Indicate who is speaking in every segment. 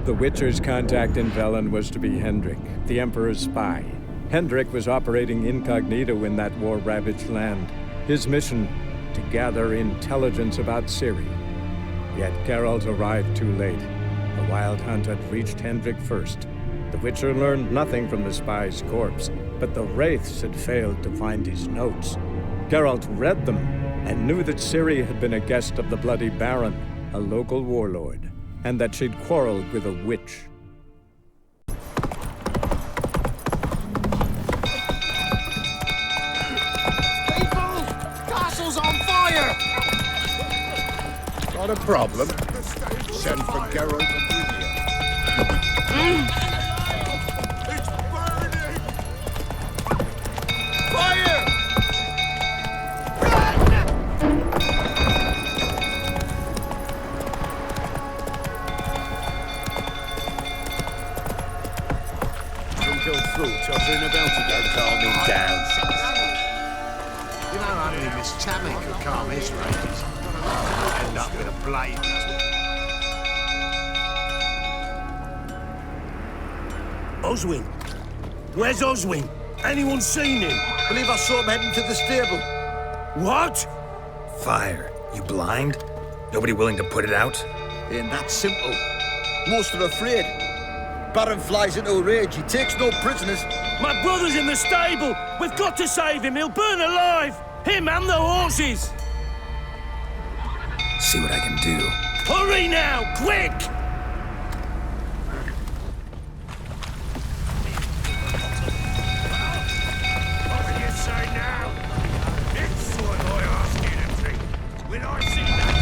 Speaker 1: The Witcher's contact in Velen was to be Hendrik, the Emperor's spy. Hendrik was operating incognito in that war-ravaged land. His mission, to gather intelligence about Ciri. Yet Geralt arrived too late. The Wild Hunt had reached Hendrik first. The Witcher learned nothing from the spy's corpse, but the Wraiths had failed to find his notes. Geralt read them and knew that Ciri had been a guest of the Bloody Baron, a local warlord, and that she'd quarreled with a witch.
Speaker 2: People! Castle's on fire!
Speaker 3: Got a problem? Send for Geralt and Rivia. It's burning!
Speaker 2: Fire!
Speaker 3: Tottering about to go calm him down.
Speaker 4: You know, only Miss Tammy could calm his rages. End up with a blade.
Speaker 5: Oswin? Where's Oswin? Anyone seen him?
Speaker 4: Believe I saw him heading to the stable.
Speaker 5: What?
Speaker 6: Fire. You blind? Nobody willing to put it out?
Speaker 4: Ain't that simple. Most are afraid. Baron flies into a rage. He takes no prisoners.
Speaker 5: My brother's in the stable! We've got to save him! He'll burn alive! Him and the horses!
Speaker 6: See what I can do.
Speaker 5: Hurry now! Quick!
Speaker 3: What do you say now? It's what I ask you to drink. When I see that...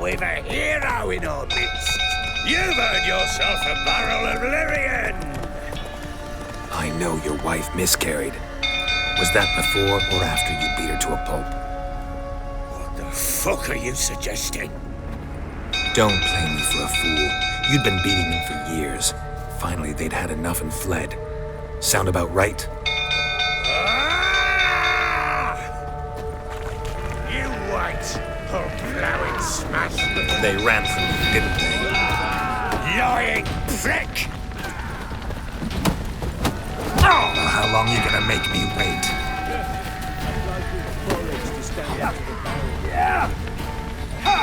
Speaker 7: We've a hero in our midst. You've earned yourself a barrel of Lyrian.
Speaker 6: I know your wife miscarried. Was that before or after you beat her to a pulp?
Speaker 7: What the fuck are you suggesting?
Speaker 6: Don't play me for a fool. You'd been beating them for years. Finally, they'd had enough and fled. Sound about right?
Speaker 7: Ah! You white, plough smash.
Speaker 6: They ran from you, didn't they?
Speaker 7: Lying prick!
Speaker 6: Well, how long are you gonna make me wait?
Speaker 7: Yeah! Ha!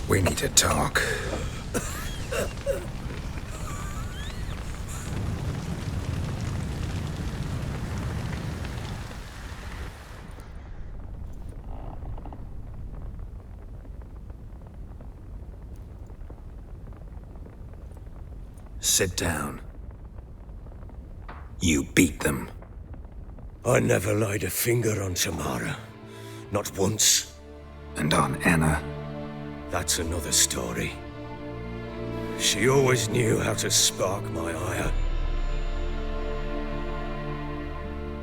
Speaker 6: We need to talk. Sit down. You beat them.
Speaker 5: I never laid a finger on Tamara. Not once.
Speaker 6: And on Anna.
Speaker 5: That's another story. She always knew how to spark my ire.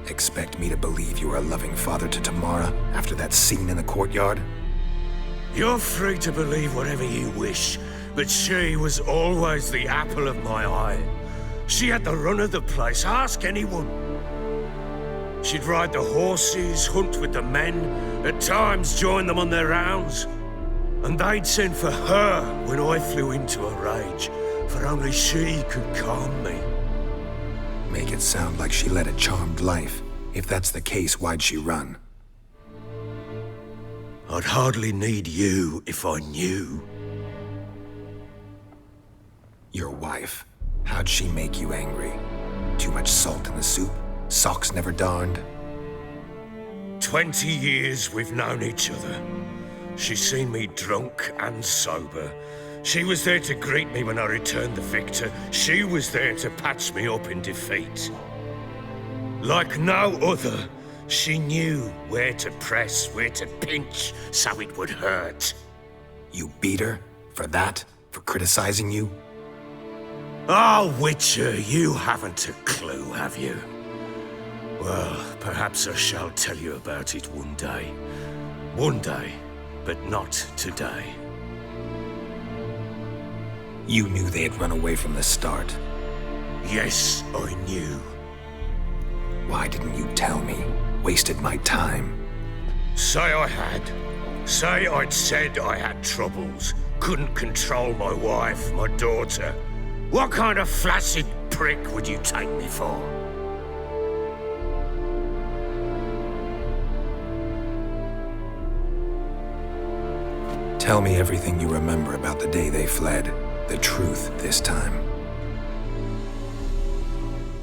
Speaker 6: Expect me to believe you are a loving father to Tamara after that scene in the courtyard?
Speaker 3: You're free to believe whatever you wish, but she was always the apple of my eye. She had the run of the place, ask anyone. She'd ride the horses, hunt with the men, at times join them on their rounds. And they'd send for her when I flew into a rage, for only she could calm me.
Speaker 6: Make it sound like she led a charmed life. If that's the case, why'd she run?
Speaker 3: I'd hardly need you if I knew.
Speaker 6: Your wife. How'd she make you angry? Too much salt in the soup? Socks never darned?
Speaker 3: 20 years we've known each other. She's seen me drunk and sober. She was there to greet me when I returned the victor. She was there to patch me up in defeat. Like no other, she knew where to press, where to pinch, so it would hurt.
Speaker 6: You beat her? For that? For criticizing you?
Speaker 3: Oh, Witcher, you haven't a clue, have you? Well, perhaps I shall tell you about it one day. One day, but not today.
Speaker 6: You knew they had run away from the start.
Speaker 3: Yes, I knew.
Speaker 6: Why didn't you tell me? Wasted my time.
Speaker 3: Say I had. Say I'd said I had troubles. Couldn't control my wife, my daughter. What kind of flaccid prick would you take me for?
Speaker 6: Tell me everything you remember about the day they fled. The truth this time.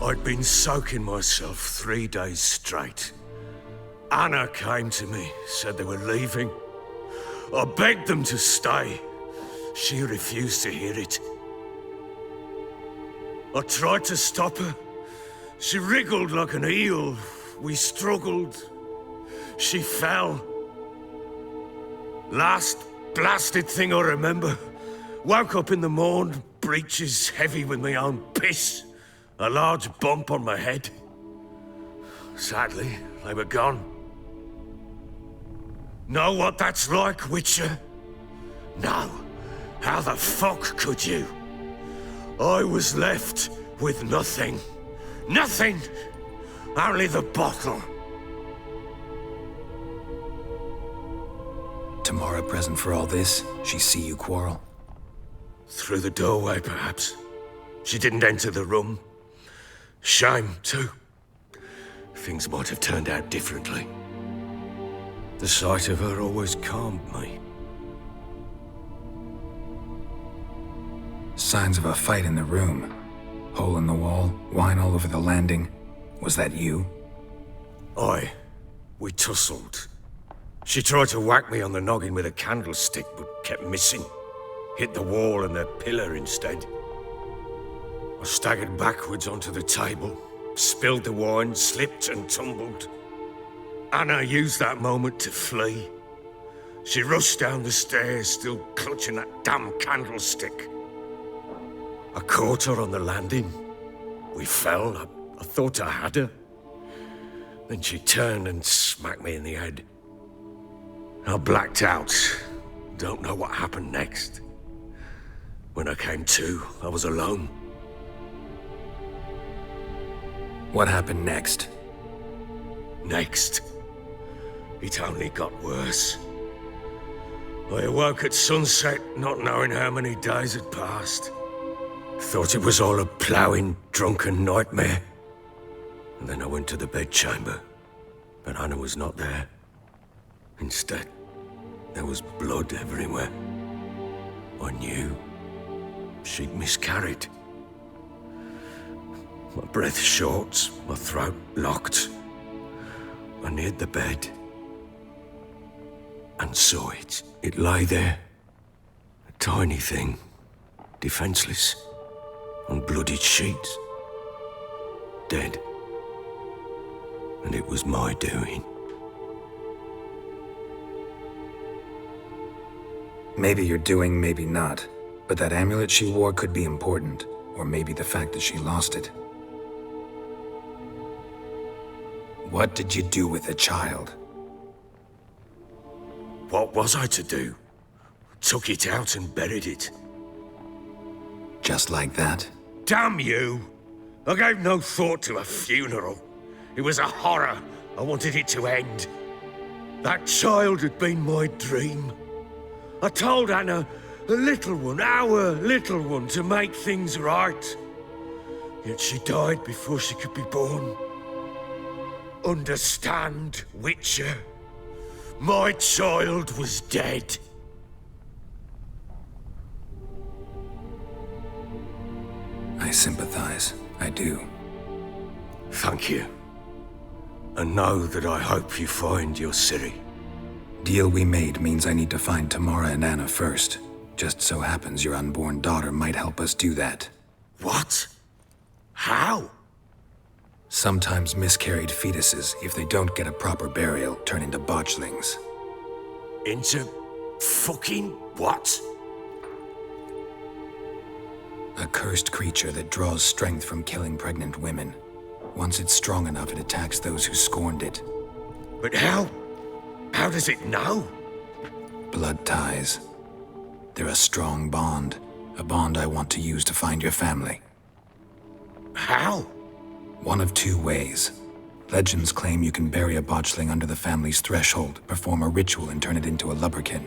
Speaker 3: I'd been soaking myself 3 days straight. Anna came to me, said they were leaving. I begged them to stay. She refused to hear it. I tried to stop her. She wriggled like an eel. We struggled. She fell. Last blasted thing I remember. Woke up in the morn, breeches heavy with my own piss. A large bump on my head. Sadly, they were gone. Know what that's like, Witcher? No. How the fuck could you? I was left with nothing. Nothing! Only the bottle.
Speaker 6: Tamara present for all this? She see you quarrel?
Speaker 3: Through the doorway, perhaps. She didn't enter the room. Shame, too. Things might have turned out differently. The sight of her always calmed me.
Speaker 6: Signs of a fight in the room. Hole in the wall, wine all over the landing. Was that you?
Speaker 3: We tussled. She tried to whack me on the noggin with a candlestick, but kept missing. Hit the wall and the pillar instead. I staggered backwards onto the table, spilled the wine, slipped and tumbled. Anna used that moment to flee. She rushed down the stairs, still clutching that damn candlestick. I caught her on the landing. We fell. I thought I had her. Then she turned and smacked me in the head. I blacked out. Don't know what happened next. When I came to, I was alone.
Speaker 6: What happened next?
Speaker 3: Next, it only got worse. I awoke at sunset, not knowing how many days had passed. Thought it was all a ploughing, drunken nightmare. And then I went to the bedchamber, but Anna was not there. Instead, there was blood everywhere. I knew she'd miscarried. My breath short, my throat locked. I neared the bed and saw it. It lay there, a tiny thing, defenseless, on bloodied sheets, dead. And it was my doing.
Speaker 6: Maybe you're doing, maybe not. But that amulet she wore could be important. Or maybe the fact that she lost it. What did you do with the child?
Speaker 3: What was I to do? Took it out and buried it.
Speaker 6: Just like that?
Speaker 3: Damn you! I gave no thought to a funeral. It was a horror. I wanted it to end. That child had been my dream. I told Anna, the little one, our little one, to make things right. Yet she died before she could be born. Understand, Witcher? My child was dead.
Speaker 6: I sympathize. I do.
Speaker 3: Thank you. And know that I hope you find your Ciri.
Speaker 6: Deal we made means I need to find Tamara and Anna first. Just so happens your unborn daughter might help us do that.
Speaker 3: What? How?
Speaker 6: Sometimes miscarried fetuses, if they don't get a proper burial, turn into botchlings.
Speaker 3: Into fucking what?
Speaker 6: A cursed creature that draws strength from killing pregnant women. Once it's strong enough, it attacks those who scorned it.
Speaker 3: But how? How does it know?
Speaker 6: Blood ties. They're a strong bond. A bond I want to use to find your family.
Speaker 3: How?
Speaker 6: One of two ways. Legends claim you can bury a botchling under the family's threshold, perform a ritual, and turn it into a lubberkin.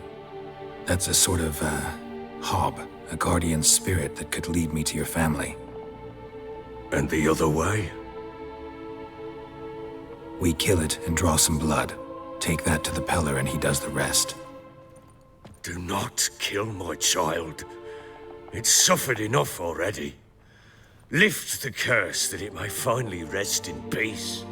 Speaker 6: That's a sort of, hob, a guardian spirit that could lead me to your family.
Speaker 3: And the other way?
Speaker 6: We kill it and draw some blood. Take that to the Peller and he does the rest.
Speaker 3: Do not kill my child. It's suffered enough already. Lift the curse that it may finally rest in peace.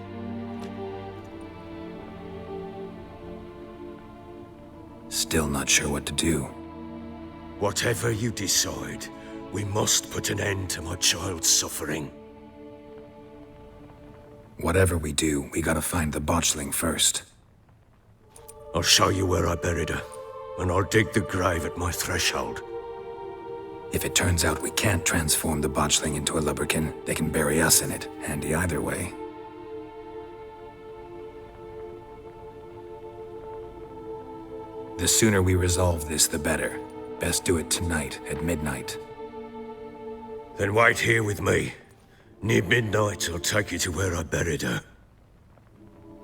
Speaker 6: Still not sure what to do.
Speaker 3: Whatever you decide, we must put an end to my child's suffering.
Speaker 6: Whatever we do, we gotta find the botchling first.
Speaker 3: I'll show you where I buried her, and I'll dig the grave at my threshold.
Speaker 6: If it turns out we can't transform the botchling into a lubberkin, they can bury us in it. Handy either way. The sooner we resolve this, the better. Best do it tonight, at midnight.
Speaker 3: Then wait here with me. Near midnight, I'll take you to where I buried her.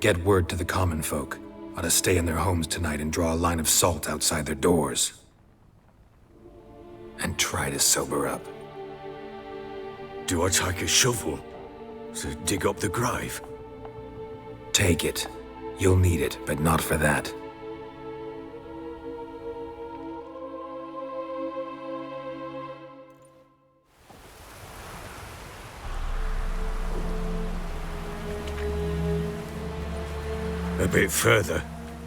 Speaker 6: Get word to the common folk. Ought to stay in their homes tonight and draw a line of salt outside their doors. And try to sober up.
Speaker 3: Do I take a shovel to dig up the grave?
Speaker 6: Take it. You'll need it, but not for that.
Speaker 3: A bit further.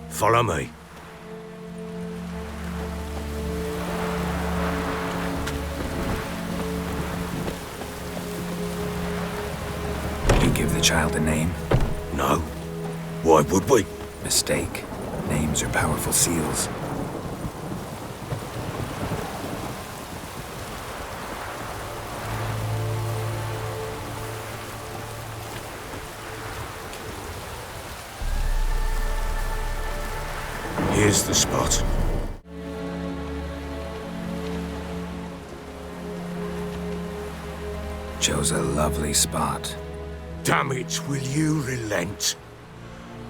Speaker 3: Follow me.
Speaker 6: You give the child a name?
Speaker 3: No. Why would we?
Speaker 6: Mistake. Names are powerful seals.
Speaker 3: Here's the spot.
Speaker 6: Chose a lovely spot.
Speaker 3: Damn it, will you relent?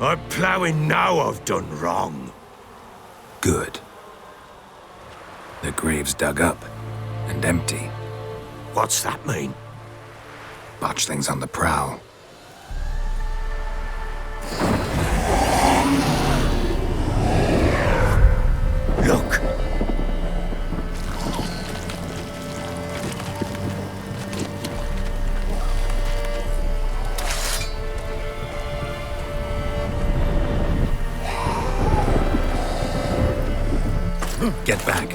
Speaker 3: I'm ploughing now I've done wrong.
Speaker 6: Good. The grave's dug up and empty.
Speaker 3: What's that mean?
Speaker 6: Botchling's on the prowl.
Speaker 3: Look!
Speaker 6: Get back.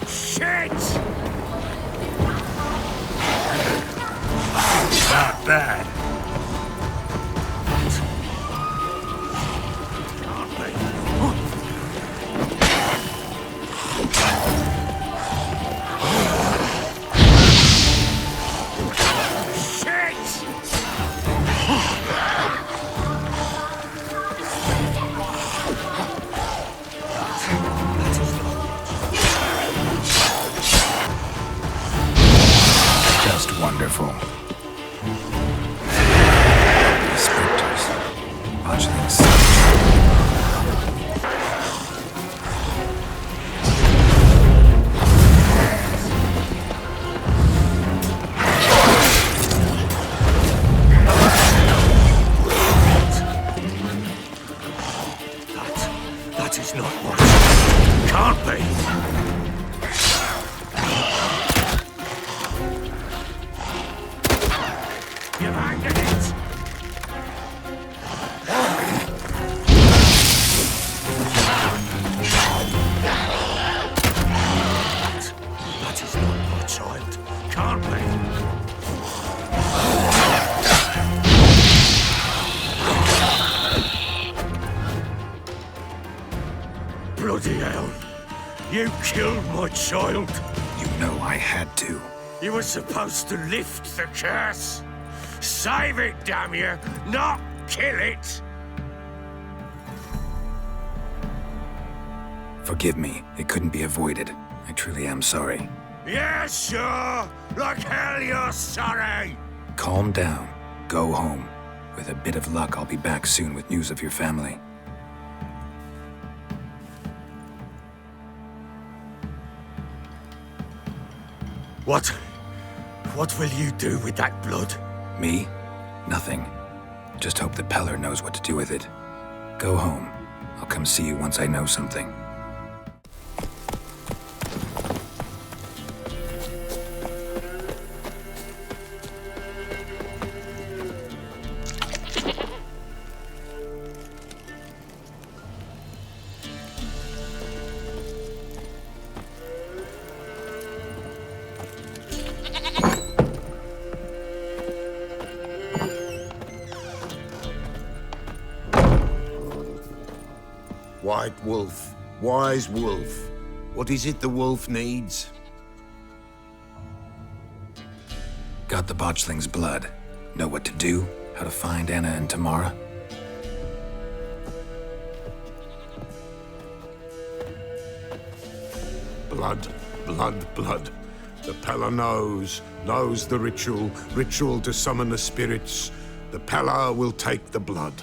Speaker 3: Shit!
Speaker 6: Botchlings.
Speaker 3: That is not what. Can't be. You've angered it. That is not my child. Can't be. Bloody hell. You killed my child.
Speaker 6: You know I had to.
Speaker 3: You were supposed to lift the curse. Save it, damn you, not kill it.
Speaker 6: Forgive me. It couldn't be avoided. I truly am sorry.
Speaker 3: Yeah, sure. Like hell you're sorry.
Speaker 6: Calm down. Go home. With a bit of luck, I'll be back soon with news of your family.
Speaker 3: What will you do with that blood?
Speaker 6: Me? Nothing. Just hope the Peller knows what to do with it. Go home. I'll come see you once I know something.
Speaker 4: White wolf, wise wolf. What is it the wolf needs?
Speaker 6: Got the Botchling's blood. Know what to do? How to find Anna and Tamara?
Speaker 4: Blood, blood, blood. The Peller knows the ritual to summon the spirits. The Peller will take the blood.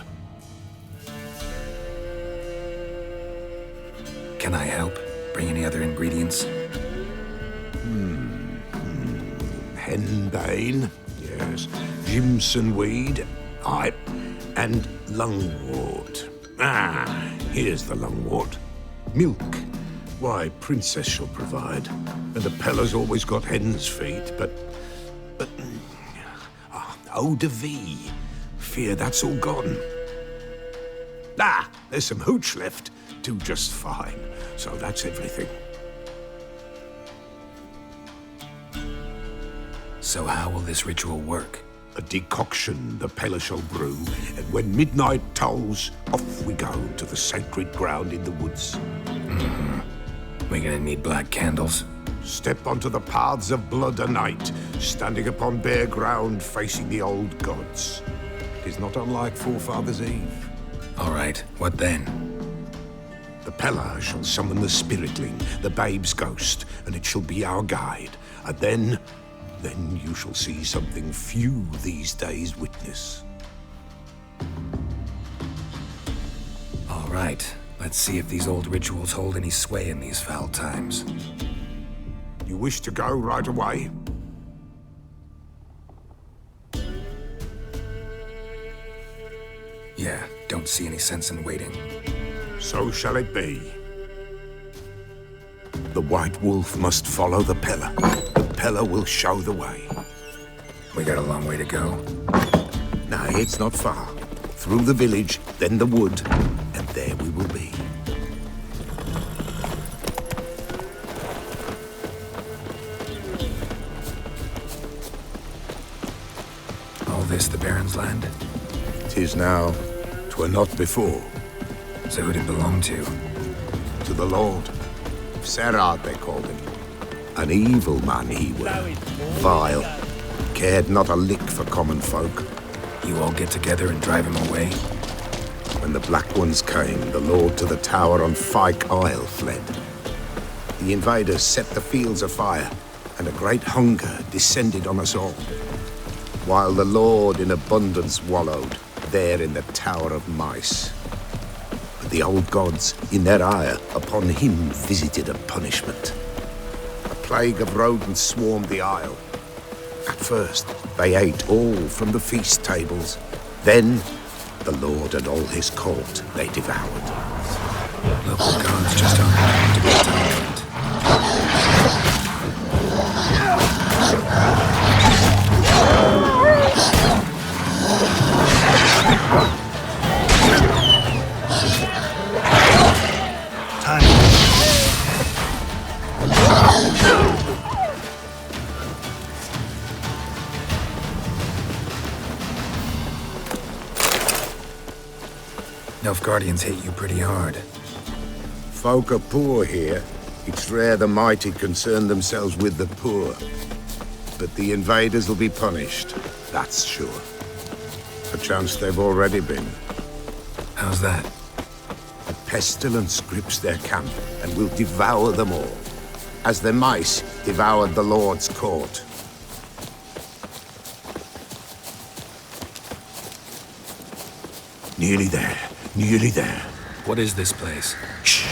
Speaker 6: Can I help? Bring any other ingredients?
Speaker 4: Henbane, yes. Jimson weed, aye. And lungwort. Ah, here's the lungwort. Milk. Why, Princess shall provide. And the Peller's always got hen's feet, but eau de vie. Fear that's all gone. Ah, there's some hooch left. Do just fine. So that's everything.
Speaker 6: So how will this ritual work?
Speaker 4: A decoction the Peller shall brew, and when midnight tolls, off we go to the sacred ground in the woods.
Speaker 6: We gonna need black candles?
Speaker 4: Step onto the paths of blood a night, standing upon bare ground facing the old gods. It is not unlike Forefathers' Eve.
Speaker 6: All right, what then?
Speaker 4: The Peller shall summon the spiritling, the babe's ghost, and it shall be our guide. And then you shall see something few these days witness.
Speaker 6: All right, let's see if these old rituals hold any sway in these foul times.
Speaker 4: You wish to go right away?
Speaker 6: Yeah, don't see any sense in waiting.
Speaker 4: So shall it be. The White Wolf must follow the Peller. The Peller will show the way.
Speaker 6: We got a long way to go.
Speaker 4: Nay, it's not far. Through the village, then the wood, and there we will be.
Speaker 6: All this the Baron's land?
Speaker 4: 'Tis now. 'Twere not before.
Speaker 6: So who'd it belong to?
Speaker 4: To the Lord. Geralt, they called him. An evil man he were. Vile. Cared not a lick for common folk.
Speaker 6: You all get together and drive him away?
Speaker 4: When the Black Ones came, the Lord to the tower on Fyke Isle fled. The invaders set the fields afire, and a great hunger descended on us all. While the Lord in abundance wallowed, there in the Tower of Mice. But the old gods, in their ire, upon him visited a punishment. A plague of rodents swarmed the isle. At first, they ate all from the feast tables. Then, the Lord and all his court they devoured.
Speaker 6: Local gods just aren't going to be tolerant. Nilfgaardians hate you pretty hard.
Speaker 4: Folk are poor here. It's rare the mighty concern themselves with the poor. But the invaders will be punished, that's sure. Perchance they've already been.
Speaker 6: How's that?
Speaker 4: A pestilence grips their camp and will devour them all, as the mice devoured the Lord's court. Nearly there, nearly there.
Speaker 6: What is this place?
Speaker 4: Shh!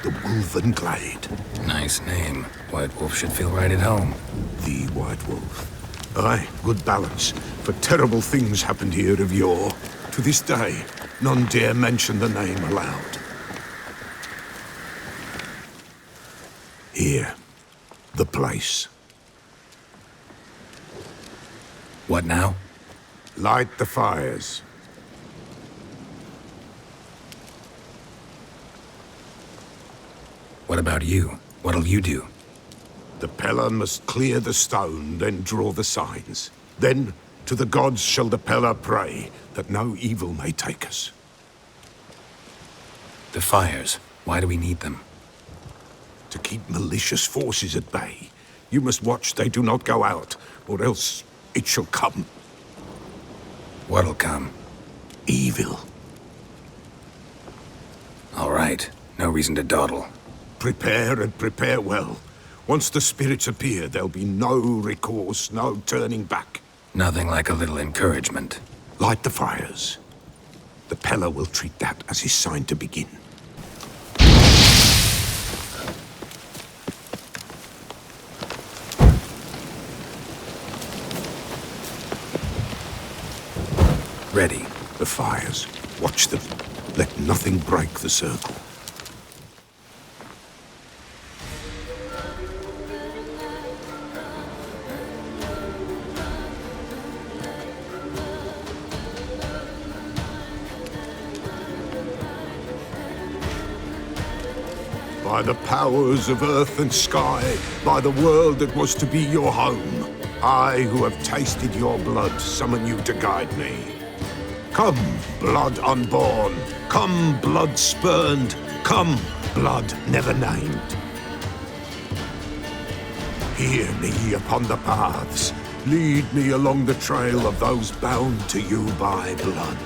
Speaker 4: The Wolven Glade.
Speaker 6: Nice name. White Wolf should feel right at home.
Speaker 4: The White Wolf. Aye, good balance. For terrible things happened here of yore. To this day, none dare mention the name aloud. Here, the place.
Speaker 6: What now?
Speaker 4: Light the fires.
Speaker 6: What about you? What'll you do?
Speaker 4: The Peller must clear the stone, then draw the signs. Then, to the gods shall the Peller pray, that no evil may take us.
Speaker 6: The fires. Why do we need them?
Speaker 4: To keep malicious forces at bay. You must watch they do not go out, or else it shall come.
Speaker 6: What'll come?
Speaker 4: Evil.
Speaker 6: All right. No reason to dawdle.
Speaker 4: Prepare and prepare well. Once the spirits appear, there'll be no recourse, no turning back.
Speaker 6: Nothing like a little encouragement.
Speaker 4: Light the fires. The Peller will treat that as his sign to begin.
Speaker 6: Ready.
Speaker 4: The fires. Watch them. Let nothing break the circle. By the powers of earth and sky, by the world that was to be your home, I, who have tasted your blood, summon you to guide me. Come, blood unborn. Come, blood spurned. Come, blood never named. Hear me upon the paths. Lead me along the trail of those bound to you by blood.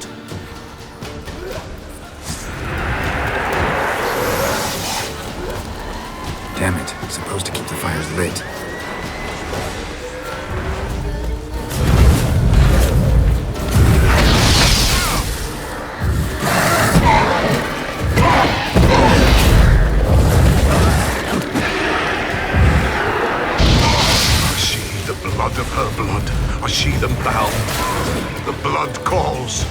Speaker 6: Damn it. I'm supposed to keep the fires lit.
Speaker 4: Of her blood. I see them bound. The blood calls.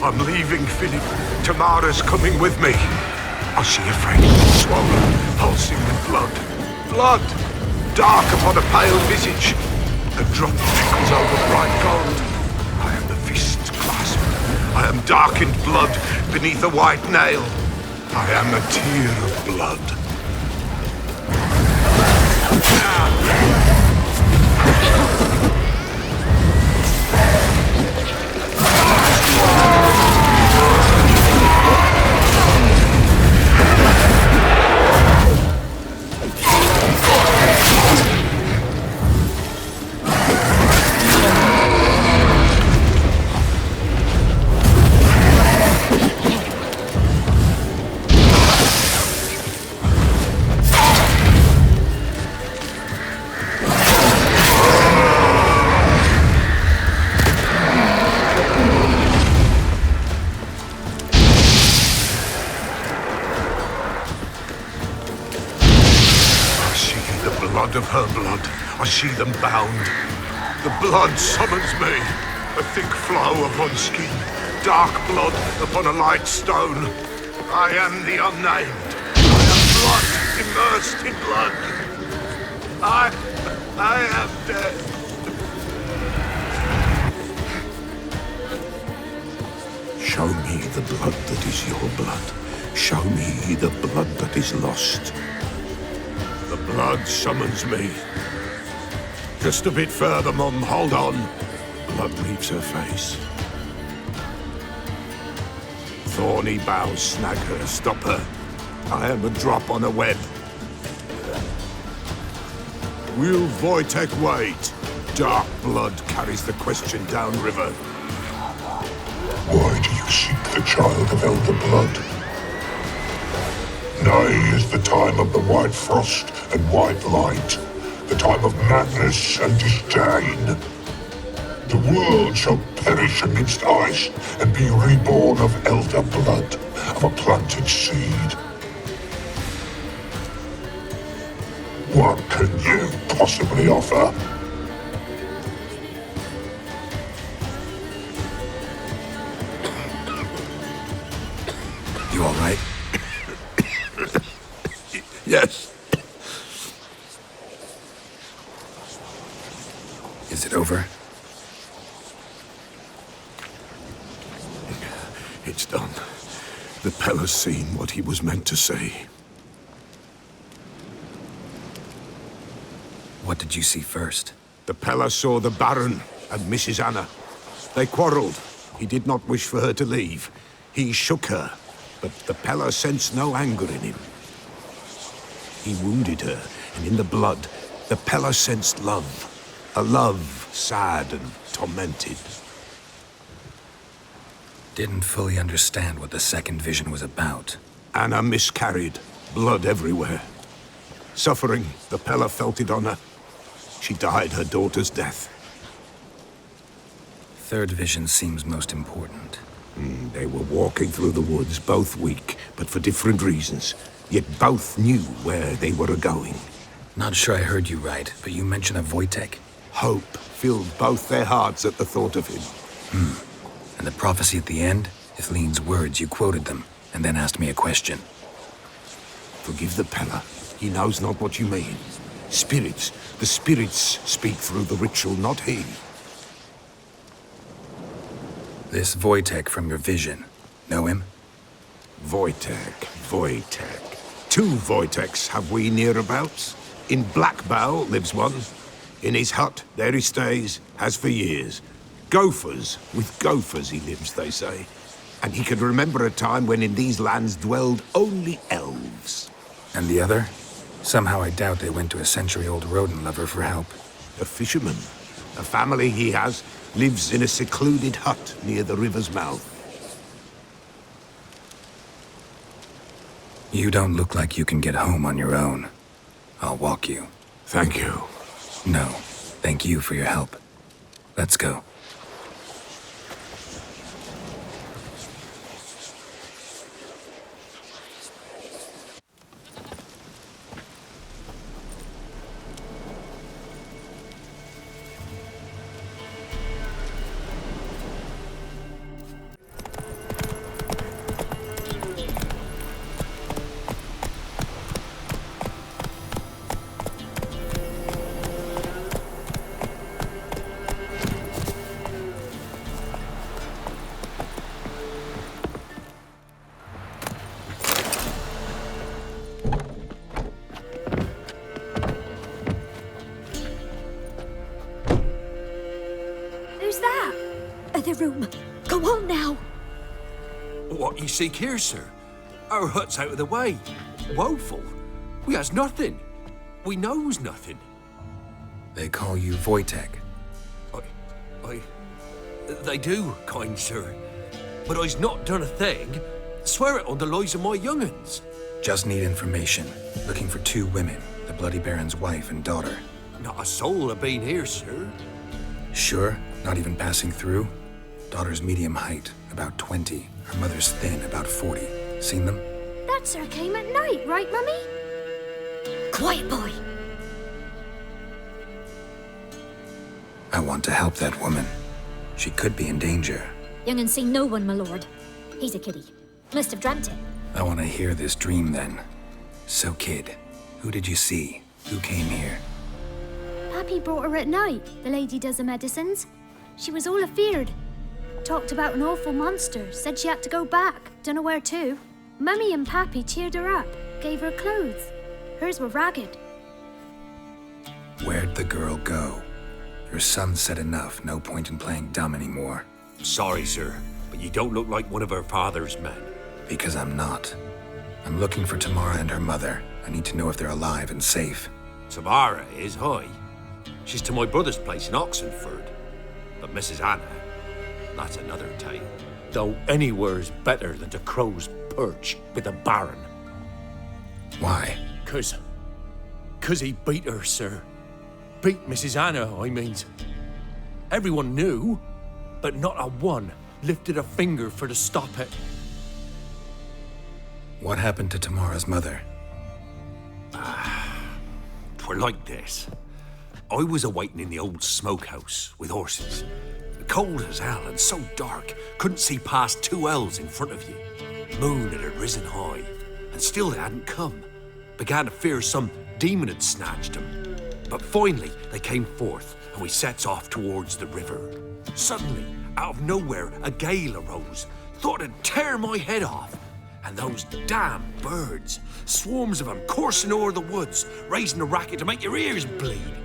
Speaker 4: I'm leaving Philip. Tamara's coming with me. I see a frame swollen, pulsing with blood. Blood! Dark upon a pale visage. A drop trickles over bright gold. I am the fist clasp. I am darkened blood beneath a white nail. I am a tear of blood. proud of her blood. I see them bound. The blood summons me. A thick flow upon skin, dark blood upon a light stone. I am the unnamed. I am blood immersed in blood. I am dead. Show me the blood that is your blood. Show me the blood that is lost. The blood summons me. Just a bit further, Mum. Hold on. Blood leaves her face. Thorny boughs snag her. Stop her. I am a drop on a web. Will Wojtek wait? Dark blood carries the question downriver.
Speaker 8: Why do you seek the child of elder blood? Nigh is the time of the white frost and white light, the time of madness and disdain. The world shall perish amidst ice and be reborn of elder blood, of a planted seed. What can you possibly offer?
Speaker 6: You all right?
Speaker 4: Yes.
Speaker 6: Is it over?
Speaker 4: It's done. The Pella's seen what he was meant to see.
Speaker 6: What did you see first?
Speaker 4: The Pella saw the Baron and Mrs. Anna. They quarreled. He did not wish for her to leave. He shook her, but the Pella sensed no anger in him. He wounded her, and in the blood, the Pella sensed love. A love sad and tormented.
Speaker 6: Didn't fully understand what the second vision was about.
Speaker 4: Anna miscarried, blood everywhere. Suffering, the Pella felt it on her. She died her daughter's death.
Speaker 6: Third vision seems most important.
Speaker 4: They were walking through the woods, both weak, but for different reasons. Yet both knew where they were going.
Speaker 6: Not sure I heard you right, but you mentioned a Wojtek.
Speaker 4: Hope filled both their hearts at the thought of him.
Speaker 6: And the prophecy at the end? Ithlin's words, you quoted them, and then asked me a question.
Speaker 4: Forgive the Pella. He knows not what you mean. Spirits. The spirits speak through the ritual, not he.
Speaker 6: This Wojtek from your vision, know him?
Speaker 4: Wojtek. Two Wojteks have we nearabouts. In Blackbow lives one. In his hut, there he stays, has for years. Gophers, with gophers he lives, they say. And he can remember a time when in these lands dwelled only elves.
Speaker 6: And the other? Somehow I doubt they went to a century-old rodent lover for help.
Speaker 4: A fisherman. A family he has lives in a secluded hut near the river's mouth.
Speaker 6: You don't look like you can get home on your own. I'll walk you.
Speaker 4: Thank you.
Speaker 6: No, thank you for your help. Let's go.
Speaker 9: The room. Go on now.
Speaker 10: What you seek here, sir? Our hut's out of the way. Woeful. We has nothing. We knows nothing.
Speaker 6: They call you Wojtek.
Speaker 10: They do, kind sir. But I's not done a thing. Swear it on the lives of my young'uns.
Speaker 6: Just need information. Looking for two women, the Bloody Baron's wife and daughter.
Speaker 10: Not a soul have been here, sir.
Speaker 6: Sure? Not even passing through? Daughter's medium height, about 20. Her mother's thin, about 40. Seen them?
Speaker 9: That sir came at night, right, Mummy? Quiet, boy.
Speaker 6: I want to help that woman. She could be in danger.
Speaker 9: Young and see no one, my lord. He's a kiddie. Must have dreamt it.
Speaker 6: I want to hear this dream then. So, kid, who did you see? Who came here?
Speaker 11: Pappy brought her at night, the lady does the medicines. She was all afeared. Talked about an awful monster, said she had to go back, dunno where to. Mummy and Pappy cheered her up, gave her clothes. Hers were ragged.
Speaker 6: Where'd the girl go? Your son said enough, no point in playing dumb anymore.
Speaker 10: Sorry, sir, but you don't look like one of her father's men.
Speaker 6: Because I'm not. I'm looking for Tamara and her mother. I need to know if they're alive and safe.
Speaker 10: Tamara is, hi. She's to my brother's place in Oxenfurt. But Mrs. Anna, that's another tale. Though anywhere's better than to crow's perch with the Baron.
Speaker 6: Why?
Speaker 5: 'Cause he beat her, sir. Beat Mrs. Anna, I mean. Everyone knew, but not a one lifted a finger for to stop it.
Speaker 6: What happened to Tamara's mother?
Speaker 10: 'Twere like this. I was awaiting in the old smokehouse with horses. Cold as hell and so dark, couldn't see past 2 ells in front of you. Moon had risen high, and still they hadn't come. Began to fear some demon had snatched them. But finally, they came forth, and we sets off towards the river. Suddenly, out of nowhere, a gale arose. Thought it'd tear my head off. And those damn birds, swarms of them coursing o'er the woods, raising a racket to make your ears bleed.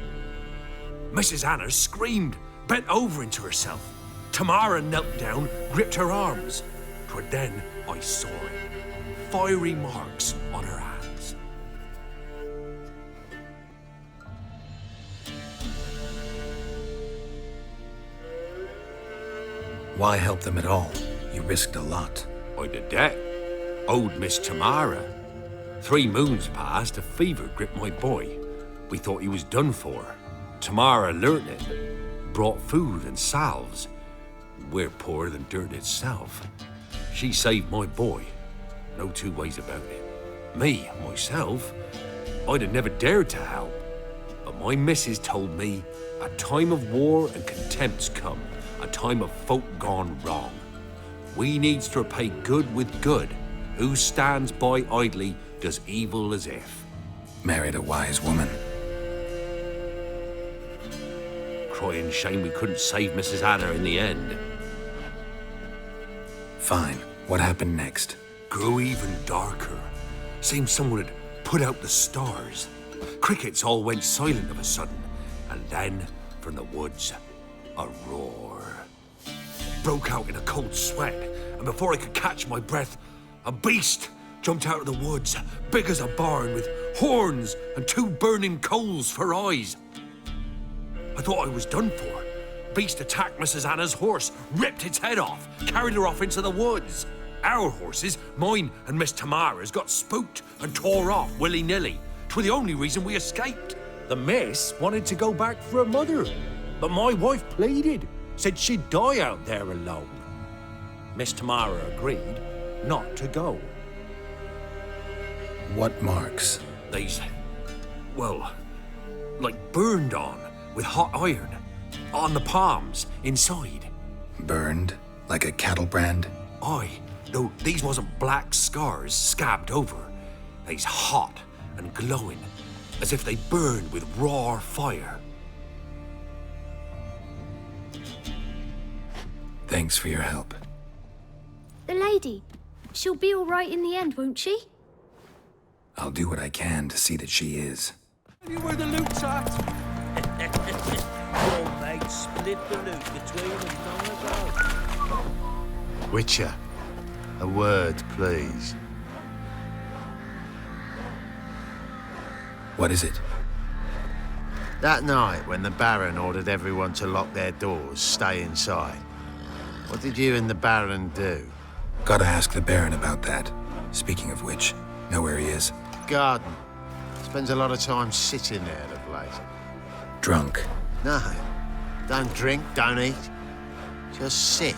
Speaker 10: Mrs. Anna screamed, bent over into herself. Tamara knelt down, gripped her arms. 'Twere then I saw it. Fiery marks on her hands.
Speaker 6: Why help them at all? You risked a lot.
Speaker 10: I did that. Owed Miss Tamara. 3 moons passed, a fever gripped my boy. We thought he was done for. Tamara learnt it. Brought food and salves. We're poorer than dirt itself. She saved my boy. No 2 ways about it. Me, myself, I'd have never dared to help. But my missus told me a time of war and contempt's come. A time of folk gone wrong. We needs to repay good with good. Who stands by idly does evil as if.
Speaker 6: Married a wise woman.
Speaker 10: Crying shame we couldn't save Mrs. Anna in the end.
Speaker 6: Fine. What happened next?
Speaker 10: Grew even darker. Seemed someone had put out the stars. Crickets all went silent of a sudden. And then, from the woods, a roar. Broke out in a cold sweat, and before I could catch my breath, a beast jumped out of the woods, big as a barn, with horns and 2 burning coals for eyes. I thought I was done for. Beast attacked Mrs. Anna's horse, ripped its head off, carried her off into the woods. Our horses, mine and Miss Tamara's, got spooked and tore off willy-nilly. 'Twere the only reason we escaped. The miss wanted to go back for her mother, but my wife pleaded, said she'd die out there alone. Miss Tamara agreed not to go.
Speaker 6: What marks?
Speaker 10: These, well, like burned on with hot iron. On the palms, inside.
Speaker 6: Burned? Like a cattle brand?
Speaker 10: Aye, though these wasn't black scars scabbed over. They's hot and glowing, as if they burned with raw fire.
Speaker 6: Thanks for your help.
Speaker 11: The lady, she'll be all right in the end, won't she?
Speaker 6: I'll do what I can to see that she is.
Speaker 5: You where the loot's at?
Speaker 7: Your mate split the loot between them long ago.
Speaker 12: Witcher, a word, please.
Speaker 6: What is it?
Speaker 12: That night when the Baron ordered everyone to lock their doors, stay inside, what did you and the Baron do?
Speaker 6: Gotta ask the Baron about that. Speaking of which, know where he is?
Speaker 12: Garden. Spends a lot of time sitting there of late.
Speaker 6: Drunk.
Speaker 12: No. Don't drink, don't eat. Just sit.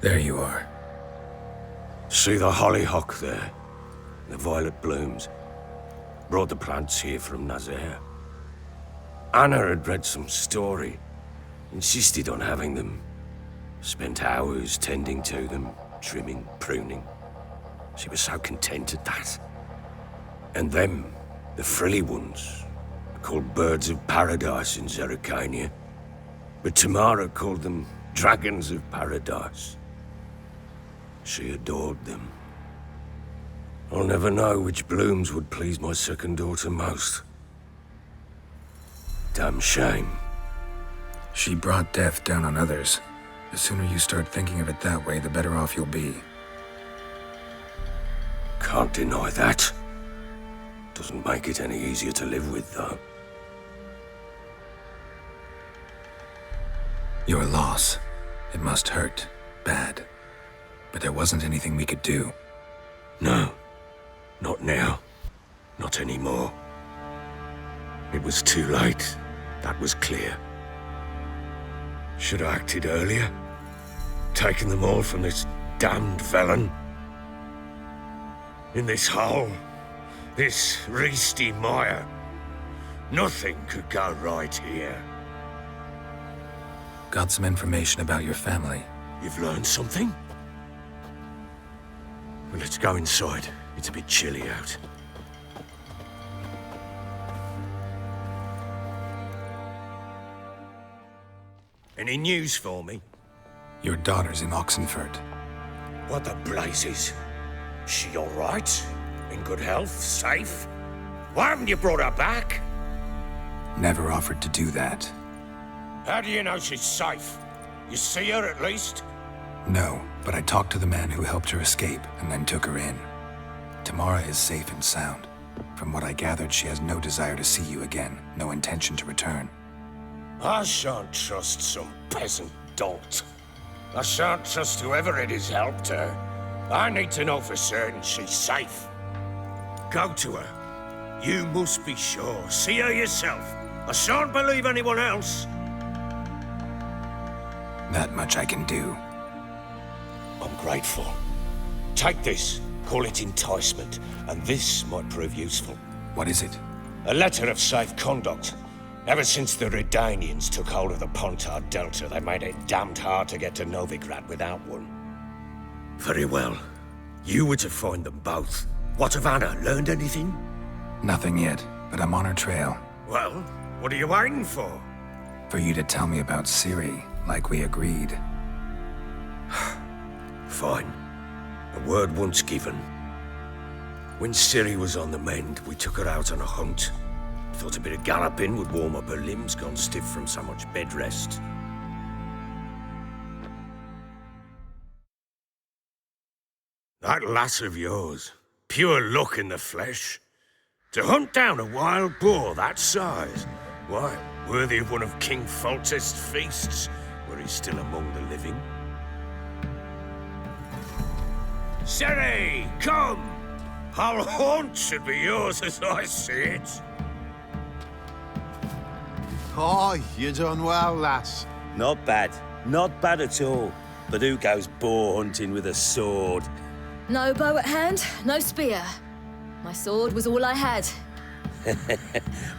Speaker 6: There you are.
Speaker 3: See the hollyhock there? The violet blooms. Brought the plants here from Nazaire. Anna had read some story. Insisted on having them. Spent hours tending to them, trimming, pruning. She was so content at that. And them, the frilly ones, are called birds of paradise in Zerrikania. But Tamara called them dragons of paradise. She adored them. I'll never know which blooms would please my second daughter most. Damn shame.
Speaker 6: She brought death down on others. The sooner you start thinking of it that way, the better off you'll be.
Speaker 3: Can't deny that. Doesn't make it any easier to live with, though.
Speaker 6: Your loss. It must hurt. Bad. But there wasn't anything we could do.
Speaker 3: No. Not now. Not anymore. It was too late. That was clear. Should have acted earlier. Taken them all from this damned Velen. In this hole. This reesty mire. Nothing could go right here.
Speaker 6: Got some information about your family.
Speaker 3: You've learned something? Well, let's go inside. It's a bit chilly out. Any news for me?
Speaker 6: Your daughter's in Oxenfurt.
Speaker 3: What the blazes? She all right? In good health? Safe? Why haven't you brought her back?
Speaker 6: Never offered to do that.
Speaker 3: How do you know she's safe? You see her at least?
Speaker 6: No, but I talked to the man who helped her escape and then took her in. Tamara is safe and sound. From what I gathered, she has no desire to see you again, no intention to return.
Speaker 3: I shan't trust some peasant dolt. I shan't trust whoever it is helped her. I need to know for certain she's safe. Go to her. You must be sure. See her yourself. I shan't believe anyone else.
Speaker 6: That much I can do.
Speaker 3: I'm grateful. Take this. Call it enticement, and this might prove useful.
Speaker 6: What is it?
Speaker 3: A letter of safe conduct. Ever since the Redanians took hold of the Pontard Delta, they made it damned hard to get to Novigrad without one. Very well. You were to find them both. What of Anna? Learned anything?
Speaker 6: Nothing yet, but I'm on her trail.
Speaker 3: Well, what are you waiting for?
Speaker 6: For you to tell me about Ciri, like we agreed.
Speaker 3: Fine. A word once given. When Ciri was on the mend, we took her out on a hunt. Thought a bit of galloping would warm up her limbs, gone stiff from so much bed rest. That lass of yours, pure luck in the flesh. To hunt down a wild boar that size, why, worthy of one of King Foltest's feasts, were he still among the living. Ciri, come! Whole haunt should be yours as I see it.
Speaker 12: Oh, you done well, lass.
Speaker 7: Not bad. Not bad at all. But who goes boar hunting with a sword?
Speaker 13: No bow at hand, no spear. My sword was all I had.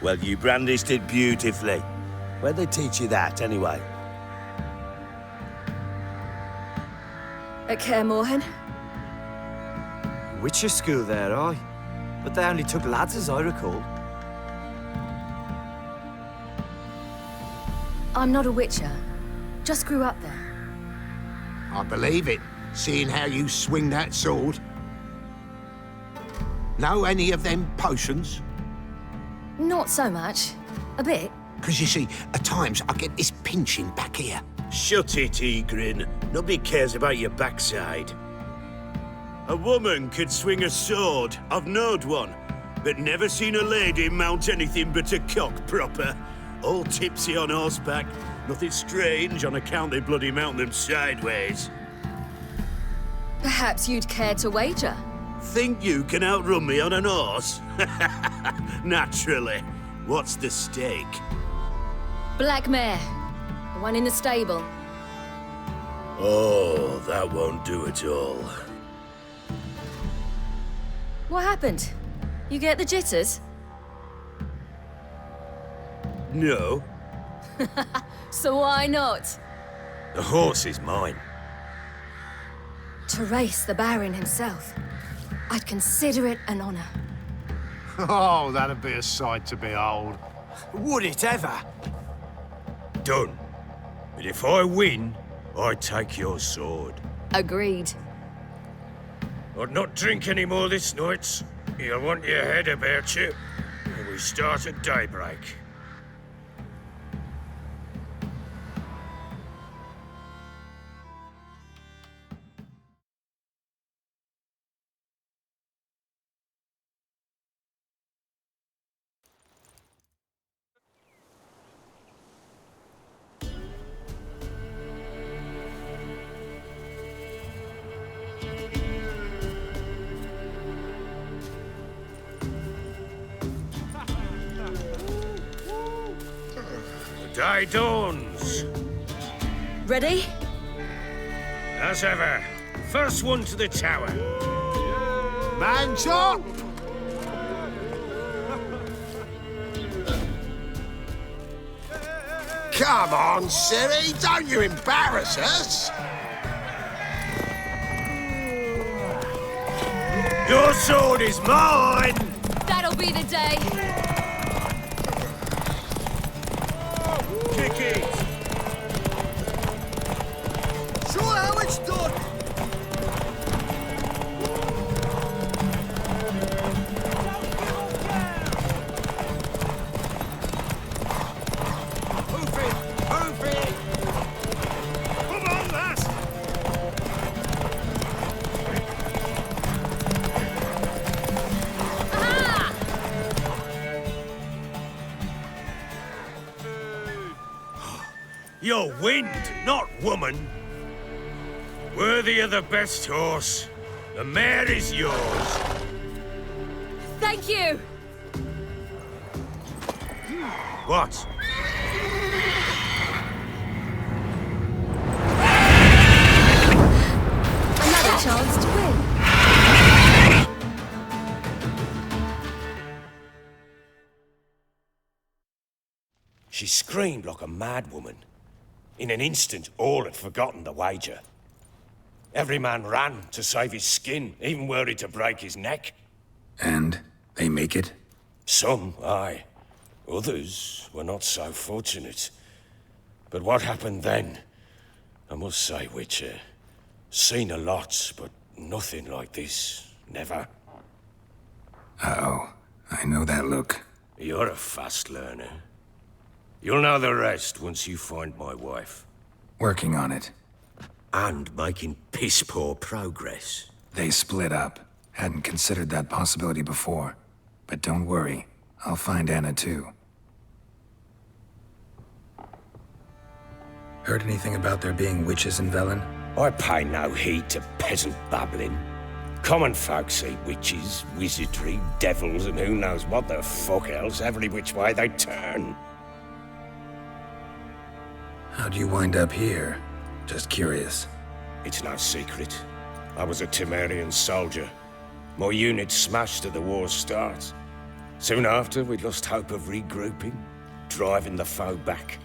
Speaker 7: Well, you brandished it beautifully. Where'd they teach you that, anyway?
Speaker 13: At Kaer Morhen.
Speaker 14: Witcher school there, aye. But they only took lads, as I recall.
Speaker 13: I'm not a witcher. Just grew up there.
Speaker 4: I believe it, seeing how you swing that sword. Know any of them potions?
Speaker 13: Not so much. A bit.
Speaker 4: Because you see, at times I get this pinching back here.
Speaker 7: Shut it, Egrin. Nobody cares about your backside. A woman could swing a sword. I've knowed one. But never seen a lady mount anything but a cock proper. All tipsy on horseback. Nothing strange on account they bloody mount them sideways.
Speaker 13: Perhaps you'd care to wager?
Speaker 7: Think you can outrun me on an horse? Naturally. What's the stake?
Speaker 13: Black mare. The one in the stable.
Speaker 7: Oh, that won't do at all.
Speaker 13: What happened? You get the jitters?
Speaker 7: No.
Speaker 13: So why not?
Speaker 7: The horse is mine.
Speaker 13: To race the Baron himself. I'd consider it an honor.
Speaker 12: Oh, that'd be a sight to behold.
Speaker 2: Would it ever?
Speaker 3: Done. But if I win, I take your sword.
Speaker 13: Agreed.
Speaker 3: I'd not drink any more this night. You'll want your head about you. And we start at daybreak. Day dawns.
Speaker 13: Ready?
Speaker 3: As ever. First one to the tower.
Speaker 12: Man chop!
Speaker 2: Come on, Ciri, don't you embarrass us!
Speaker 3: Your sword is mine!
Speaker 13: That'll be the day.
Speaker 3: Kick it!
Speaker 2: Show how it's done! Move it! Move it!
Speaker 3: Come on, lass! You're wind, not woman. Worthy of the best horse. The mare is yours.
Speaker 13: Thank you.
Speaker 3: What?
Speaker 13: Another chance to win.
Speaker 3: She screamed like a mad woman. In an instant, all had forgotten the wager. Every man ran to save his skin, even worried to break his neck.
Speaker 6: And they make it?
Speaker 3: Some, aye. Others were not so fortunate. But what happened then? I must say, Witcher, seen a lot, but nothing like this. Never.
Speaker 6: Uh-oh. I know that look.
Speaker 3: You're a fast learner. You'll know the rest once you find my wife.
Speaker 6: Working on it.
Speaker 3: And making piss-poor progress.
Speaker 6: They split up. Hadn't considered that possibility before. But don't worry. I'll find Anna too. Heard anything about there being witches in Velen?
Speaker 3: I pay no heed to peasant babbling. Common folk see witches, wizardry, devils, and who knows what the fuck else every which way they turn.
Speaker 6: How'd you wind up here? Just curious.
Speaker 3: It's no secret. I was a Temerian soldier. My unit smashed at the war's start. Soon after, we lost hope of regrouping, driving the foe back.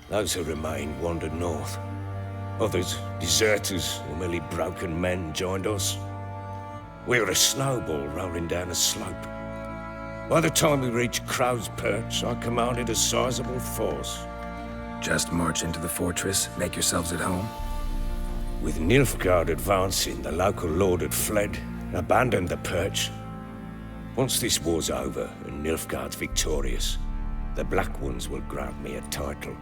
Speaker 3: Those who remained wandered north. Others, deserters or merely broken men, joined us. We were a snowball rolling down a slope. By the time we reached Crow's Perch, I commanded a sizable force.
Speaker 6: Just march into the fortress, make yourselves at home?
Speaker 3: With Nilfgaard advancing, the local lord had fled, abandoned the Perch. Once this war's over and Nilfgaard's victorious, the Black Ones will grant me a title.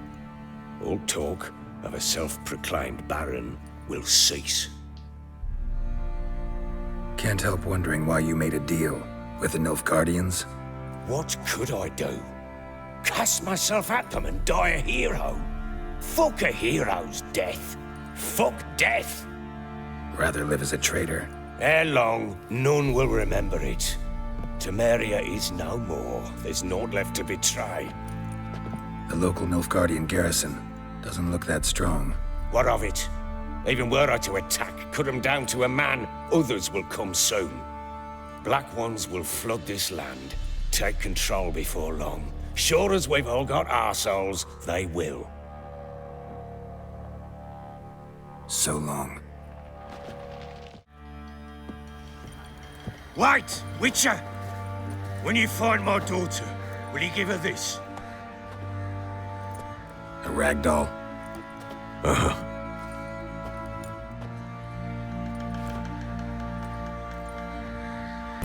Speaker 3: All talk of a self-proclaimed baron will cease.
Speaker 6: Can't help wondering why you made a deal with the Nilfgaardians.
Speaker 3: What could I do? Cast myself at them and die a hero? Fuck a hero's death. Fuck death.
Speaker 6: Rather live as a traitor.
Speaker 3: Ere long, none will remember it. Temeria is no more. There's naught left to betray.
Speaker 6: The local Nilfgaardian garrison doesn't look that strong.
Speaker 3: What of it? Even were I to attack, cut them down to a man, others will come soon. Black ones will flood this land, take control before long. Sure as we've all got arseholes, they will.
Speaker 6: So long.
Speaker 3: Wait, Witcher! When you find my daughter, will you give her this?
Speaker 6: A ragdoll?
Speaker 3: Uh-huh.